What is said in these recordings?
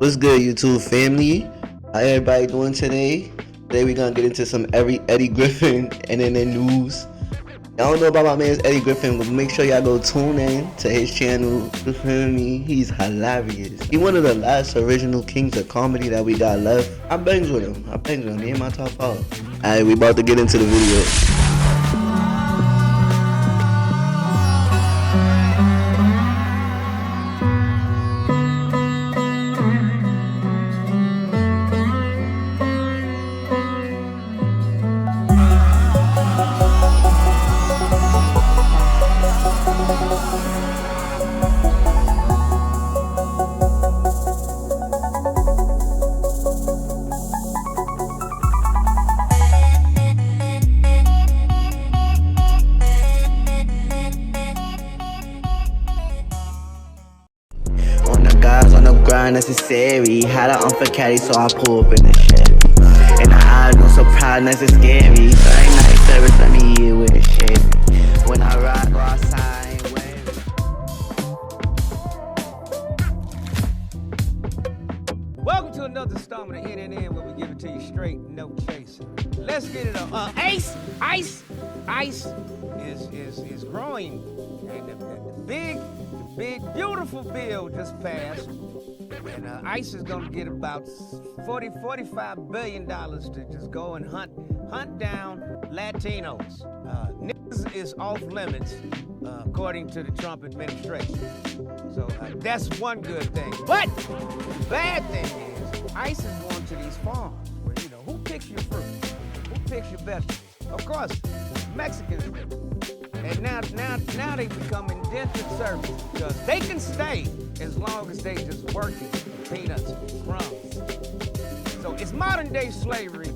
What's good, YouTube family? How everybody doing today? Today we gonna get into some Eddie Griffin NNN news. Y'all don't know about my man's Eddie Griffin, but make sure y'all go tune in to his channel. You feel me? He's hilarious. He one of the last original kings of comedy that we got left. I bangs with him. He in my top 5. Alright, we about to get into the video. On the grind necessary, had an on for caddy, so I pull up in the Chevy. And the eyes no so proud, nice and scary. Friday night service, let me hear with a Chevy. When I ride, go outside, I ain't wearing. Welcome to another installment of NNN, where we give it to you straight, no chaser. Let's get it on. Ice is growing, and the big, beautiful bill just passed, and ICE is gonna get about $45 billion to just go and hunt down Latinos. Niggas is off limits, according to the Trump administration. So that's one good thing. But the bad thing is, ICE is going to these farms where, who picks your fruit? Who picks your vegetables? Of course, Mexicans do. And now they become indentured servants, because they can stay as long as they just working for peanuts and crumbs. So it's modern day slavery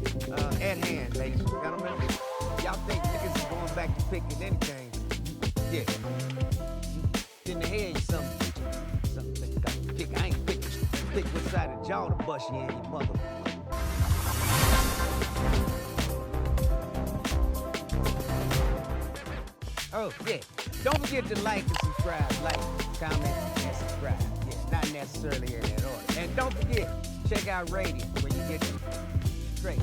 at hand, ladies and gentlemen. Y'all think niggas is going back to picking anything? Yeah. In the head, something that you got to pick. I ain't picking. Pick what side of the jaw to bust you in, you mother. Oh, yeah. Don't forget to like and subscribe. Like, comment, and subscribe. Yeah, not necessarily in that order. And don't forget, check out Radio, where you get straight.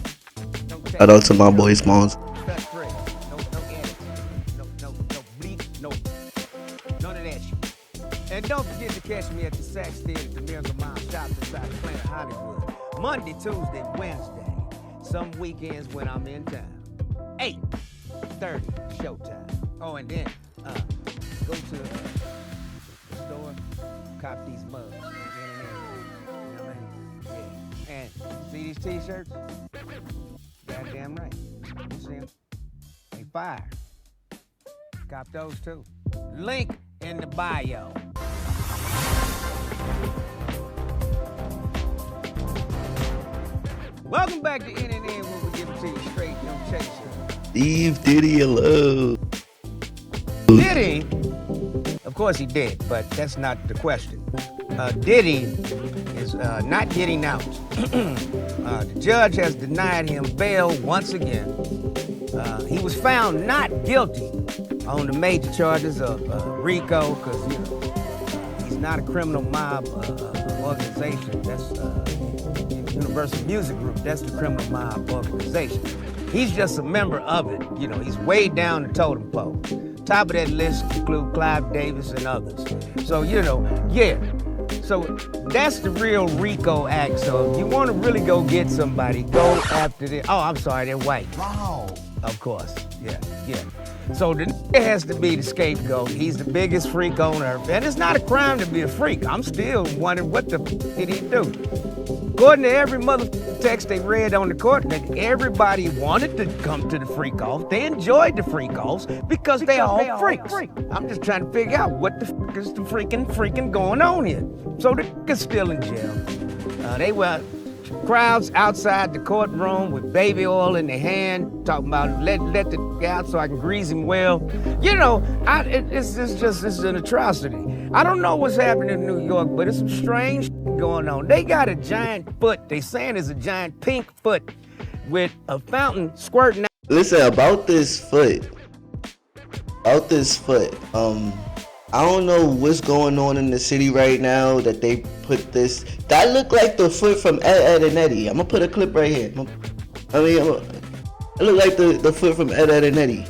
Shout out to my boy Smalls. Cut straight. No edits. No bleep. None of that shit. And don't forget to catch me at the Sax Theater, the Miracle Mile Shops inside the Planet Hollywood. Monday, Tuesday, Wednesday. Some weekends when I'm in town. 8:30 showtime. Oh, and then go to the store, cop these mugs. You know what I mean? Yeah. And see these t-shirts? Goddamn right. You see them? They fire. Cop those too. Link in the bio. Welcome back to NNN, where we give it to you straight, no chaser. Leave Diddy alone. Diddy, of course he did, but that's not the question. Diddy is not getting out. The judge has denied him bail once again. He was found not guilty on the major charges of RICO, because he's not a criminal mob organization. That's Universal Music Group. That's the criminal mob organization. He's just a member of it. He's way down the totem pole. Top of that list include Clive Davis and others. So, yeah. So that's the real RICO act. So if you want to really go get somebody, go after them. Oh, I'm sorry, they're white. Wow. Of course, yeah. So the nigga has to be the scapegoat. He's the biggest freak on earth. And it's not a crime to be a freak. I'm still wondering what the did he do? According to every mother text they read on the court, that everybody wanted to come to the freak off. They enjoyed the freak offs because they all freaks. I'm just trying to figure out what the f is the freaking going on here. So the nigga's still in jail. They were crowds outside the courtroom with baby oil in their hand, talking about let the nigga out so I can grease him well. It's an atrocity. I don't know what's happening in New York, but it's some strange going on. They got a giant foot. They saying it's a giant pink foot with a fountain squirting out. Listen, about this foot. I don't know what's going on in the city right now that they put this. That looked like the foot from Ed, and Eddie. I'm gonna put a clip right here. It looked like the foot from Ed, and Eddie.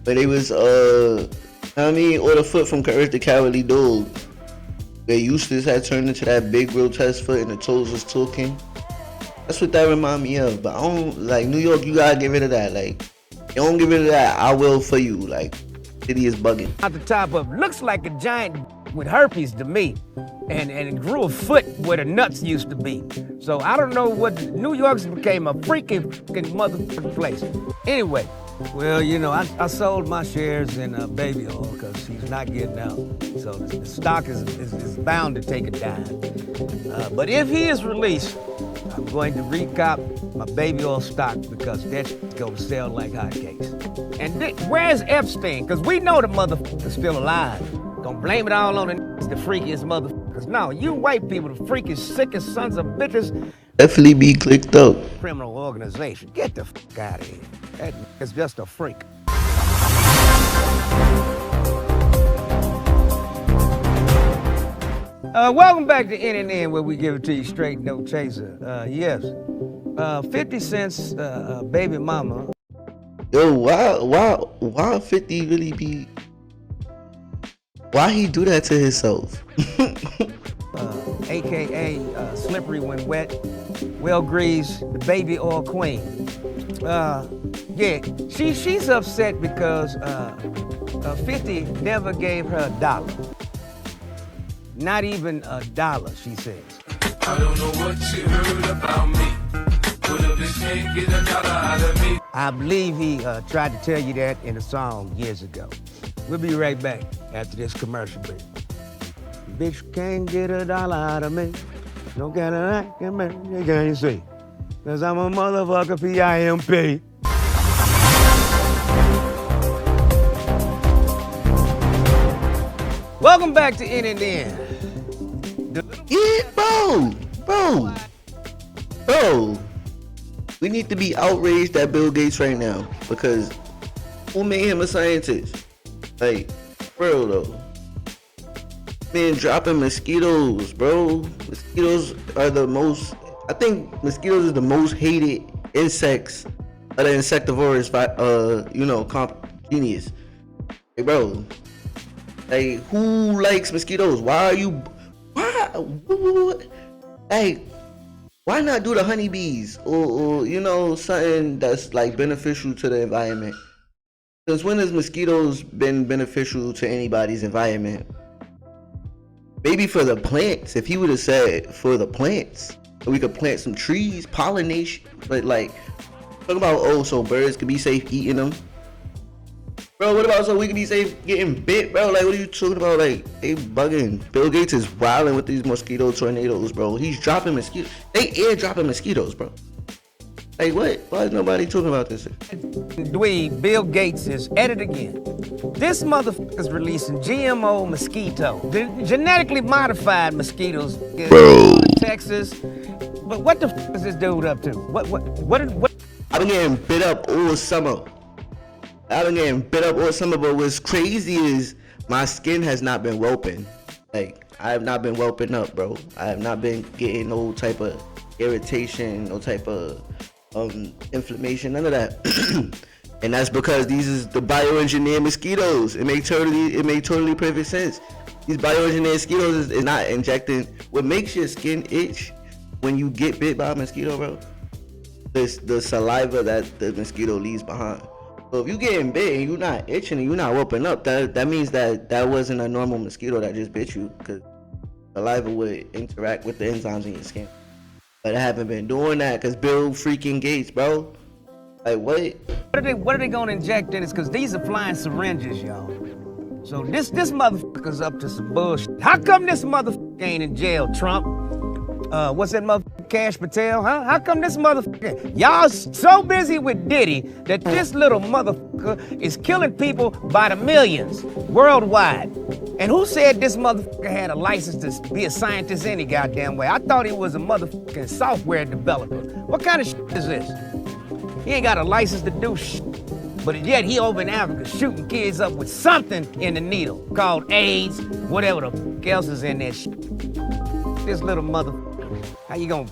But it was, or the foot from Courage the Cowardly Dog. Where Eustace had turned into that big grotesque foot and the toes was talking. That's what that remind me of. But I don't, like, New York, you gotta get rid of that. Like, you don't get rid of that, I will for you. Like, city is bugging. At the top of, looks like a giant with herpes to me. And it grew a foot where the nuts used to be. So I don't know what, New York's became a freaking motherfucking place. Anyway, well, you know, I sold my shares in Baby Oil because he's not getting out. So the stock is bound to take a dive. But if he is released, I'm going to recop my Baby Oil stock because that's going to sell like hotcakes. And where's Epstein? Because we know the motherfucker's still alive. Don't blame it all on the freakiest motherfuckers. No, you white people, the freakiest, sickest sons of bitches. Definitely be clicked up. Criminal organization. Get the fuck out of here. That is just a freak. Welcome back to NNN, where we give it to you straight, no chaser. Yes, 50 Cent's baby mama. Yo, why 50 really be? Why he do that to himself? AKA slippery when wet, well greased, the baby oil queen. Yeah, she's upset because 50 never gave her $1. Not even $1, she says. I don't know what you heard about me. But a bitch can't get $1 out of me. I believe he tried to tell you that in a song years ago. We'll be right back after this commercial break. Bitch can't get $1 out of me. No Cadillac can make you can't see. Cause I'm a motherfucker P-I-M-P. Welcome back to NNN. Yeah, bro. We need to be outraged at Bill Gates right now because who made him a scientist? Like, bro, though. Man, dropping mosquitoes, bro. Mosquitoes are the most. I think mosquitoes is the most hated insects of the insectivorous, genius. Hey, bro. Like, who likes mosquitoes? Why? Like, why not do the honeybees or something that's like beneficial to the environment? Since when has mosquitoes been beneficial to anybody's environment? Maybe for the plants. If he would have said for the plants, so we could plant some trees, pollination. But like, talk about so birds could be safe eating them. Bro, what about so we could be safe getting bit, bro? Like, what are you talking about? Like, they bugging. Bill Gates is wilding with these mosquito tornadoes, bro. He's dropping mosquitoes. They air dropping mosquitoes, bro. Like, what? Why is nobody talking about this? Dwee, Bill Gates is at it again. This motherfucker's releasing GMO mosquito, genetically modified mosquitoes in Texas. But what the fuck is this dude up to? What? I've been getting bit up all summer. But what's crazy is my skin has not been whelping. Like, I have not been whelping up, bro. I have not been getting no type of irritation, no type of inflammation, none of that. And that's because these is the bioengineered mosquitoes. It made totally perfect sense. These bioengineered mosquitoes is not injecting. What makes your skin itch when you get bit by a mosquito, bro? It's the saliva that the mosquito leaves behind. So if you getting bit and you're not itching and you're not whooping up, that means that wasn't a normal mosquito that just bit you, because saliva would interact with the enzymes in your skin. But I haven't been doing that because Bill freaking Gates, bro. Like, what? What are they gonna inject in? It's because these are flying syringes, y'all. So this motherfucker's up to some bullshit. How come this motherfucker ain't in jail, Trump? What's that motherfucker, Cash Patel, huh? How come this motherfucker, y'all so busy with Diddy that this little motherfucker is killing people by the millions worldwide? And who said this motherfucker had a license to be a scientist any goddamn way? I thought he was a motherfucking software developer. What kind of shit is this? He ain't got a license to do shit. But yet he over in Africa shooting kids up with something in the needle called AIDS, whatever the f else is in that shit. This little motherfucker, how you gonna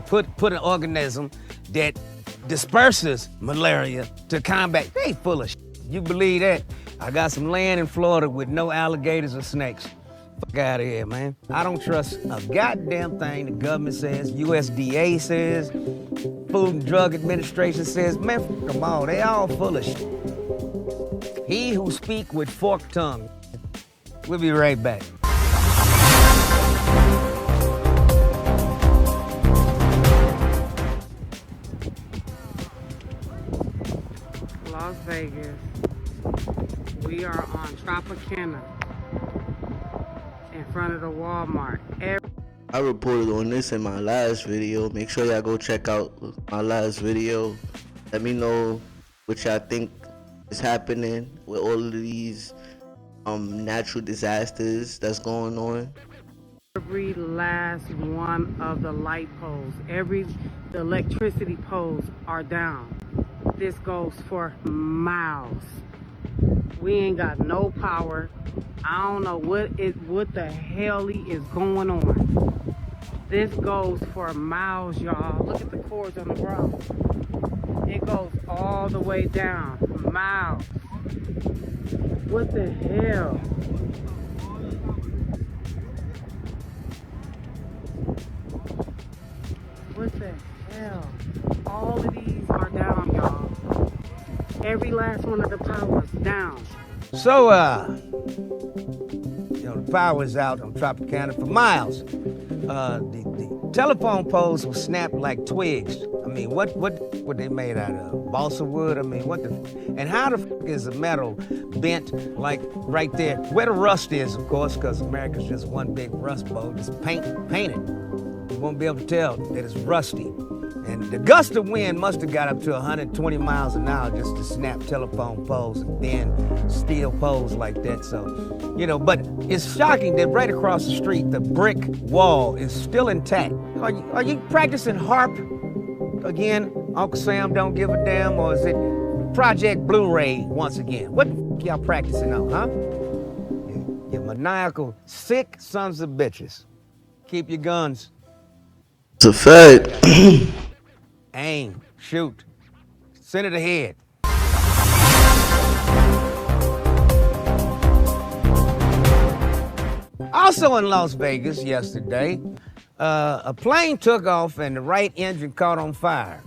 put an organism that disperses malaria to combat? They full of shit. You believe that? I got some land in Florida with no alligators or snakes. Fuck out of here, man. I don't trust a goddamn thing the government says, USDA says, Food and Drug Administration says. Man, fuck them all. They all full of shit. He who speak with forked tongue. We'll be right back. Las Vegas. We are on Tropicana in front of the Walmart. I reported on this in my last video. Make sure y'all go check out my last video. Let me know what y'all think is happening with all of these natural disasters that's going on. Every last one of the light poles, the electricity poles are down. This goes for miles. We ain't got no power. I don't know what the hell is going on. This goes for miles, y'all. Look at the cords on the ground. It goes all the way down. Miles. What the hell? What the hell? All of these are down, y'all. Every last one of the powers down. So, the power's out on Tropicana for miles. The telephone poles were snapped like twigs. I mean, what they made out of? Balsa wood? I mean, what the? And how the f is the metal bent like right there? Where the rust is, of course, because America's just one big rust bowl. Just paint it. You won't be able to tell that it's rusty. And the gust of wind must have got up to 120 miles an hour just to snap telephone poles and thin steel poles like that. So, but it's shocking that right across the street, the brick wall is still intact. Are you practicing harp again? Uncle Sam don't give a damn, or is it Project Blu-ray once again? What the f y'all practicing on, huh? You maniacal, sick sons of bitches. Keep your guns. It's a fact. Aim, shoot, send it ahead. Also in Las Vegas yesterday, a plane took off and the right engine caught on fire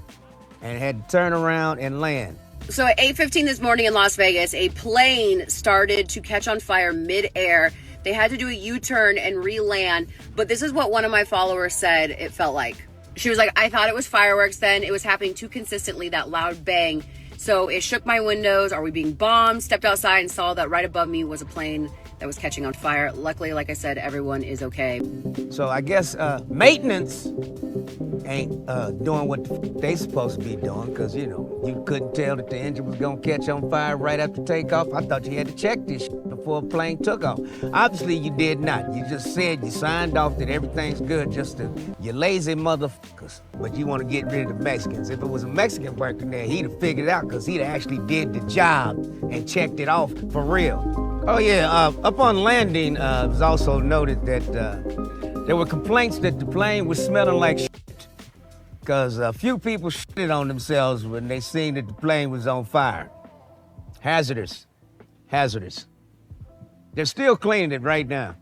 and had to turn around and land. So at 8:15 this morning in Las Vegas, a plane started to catch on fire mid-air. They had to do a U-turn and re-land, but this is what one of my followers said it felt like. She was like, I thought it was fireworks then. It was happening too consistently, that loud bang. So it shook my windows. Are we being bombed? Stepped outside and saw that right above me was a plane that was catching on fire. Luckily, like I said, everyone is okay. So I guess maintenance ain't doing what they supposed to be doing, because, you couldn't tell that the engine was going to catch on fire right after takeoff. I thought you had to check this shit before a plane took off. Obviously, you did not. You just said you signed off that everything's good, you lazy motherfuckers. But you want to get rid of the Mexicans. If it was a Mexican working there, he'd have figured it out, because he'd actually did the job and checked it off for real. Oh yeah, upon landing, it was also noted that there were complaints that the plane was smelling like shit, because a few people shitted on themselves when they seen that the plane was on fire. Hazardous. They're still cleaning it right now.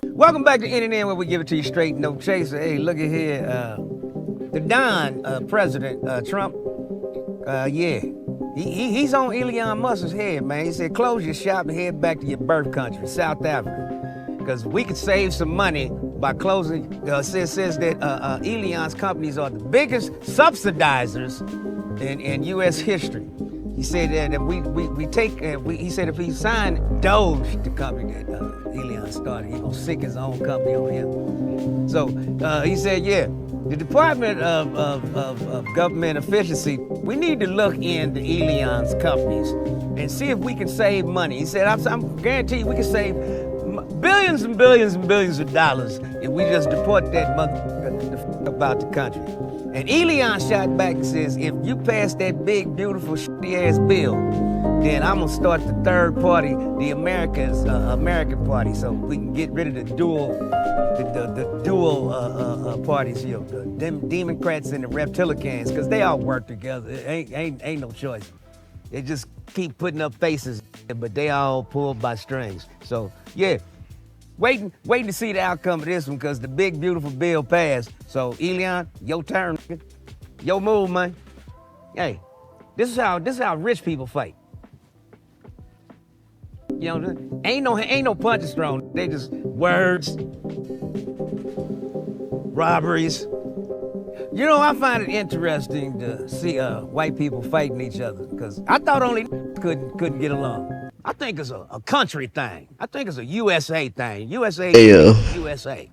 Welcome back to NNN, where we give it to you straight, no chaser. Hey, look at here. The Don, President Trump, he's on Elon Musk's head, man. He said, close your shop and head back to your birth country, South Africa, because we could save some money by closing. Says that Elon's companies are the biggest subsidizers in U.S. history. He said that he said if he signed Doge, the company that Elon started, he gonna sick his own company on him. So he said, the Department of Government Efficiency, we need to look into Elon's companies and see if we can save money. He said, I'm guarantee you we can save billions and billions and billions of dollars if we just deport that motherfucker about the country. And Elian shot back and says, if you pass that big, beautiful, shitty-ass bill, then I'm going to start the third party, the American party, so we can get rid of the dual parties, you know, the Democrats and the Reptilicans, because they all work together. Ain't no choice. They just keep putting up faces, but they all pulled by strings. So, yeah. Waiting to see the outcome of this one, because the big, beautiful bill passed. So, Elian, your turn. Your move, man. Hey, this is how rich people fight. You know, ain't no punches thrown. They just words, robberies. You know, I find it interesting to see white people fighting each other, because I thought only couldn't get along. I think it's a country thing. I think it's a USA thing. USA, Yeah. USA.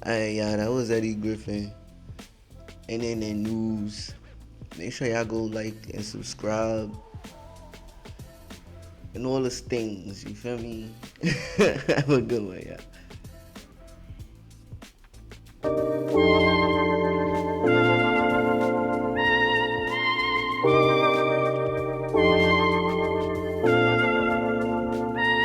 Alright, y'all, that was Eddie Griffin. NNN News. Make sure y'all go like and subscribe. And all the things, you feel me? Have a good one, y'all.